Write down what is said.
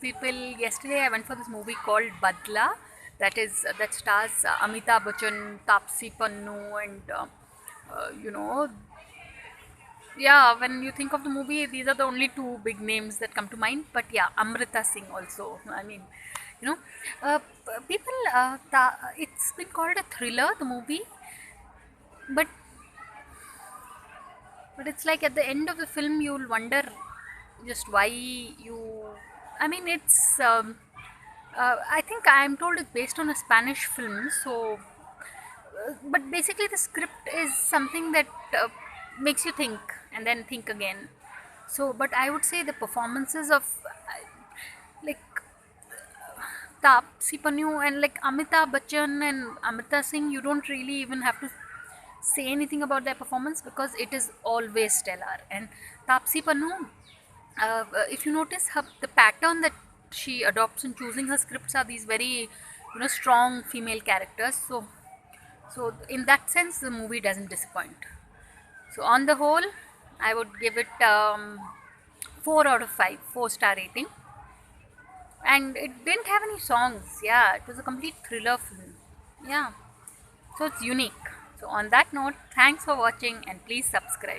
people. Yesterday I went for this movie called Badla. That stars Amitabh Bachchan, Taapsee Pannu, and you know, yeah. When you think of the movie, these are the only two big names that come to mind. But yeah, Amrita Singh also. I mean, you know, people. It's been called a thriller, the movie, but it's like at the end of the film you'll wonder just why you. I mean, it's. I think I'm told it's based on a Spanish film, so but basically the script is something that makes you think and then think again. So but I would say the performances of like Taapsee Pannu and like Amitabh Bachchan and Amrita Singh, you don't really even have to say anything about their performance because it is always stellar. And Taapsee Pannu, if you notice her, the pattern that she adopts in choosing her scripts are these very, strong female characters. So in that sense, the movie doesn't disappoint. So on the whole, I would give it 4 out of 5, 4-star rating. And it didn't have any songs. Yeah, it was a complete thriller film. Yeah, so it's unique. So on that note, thanks for watching and please subscribe.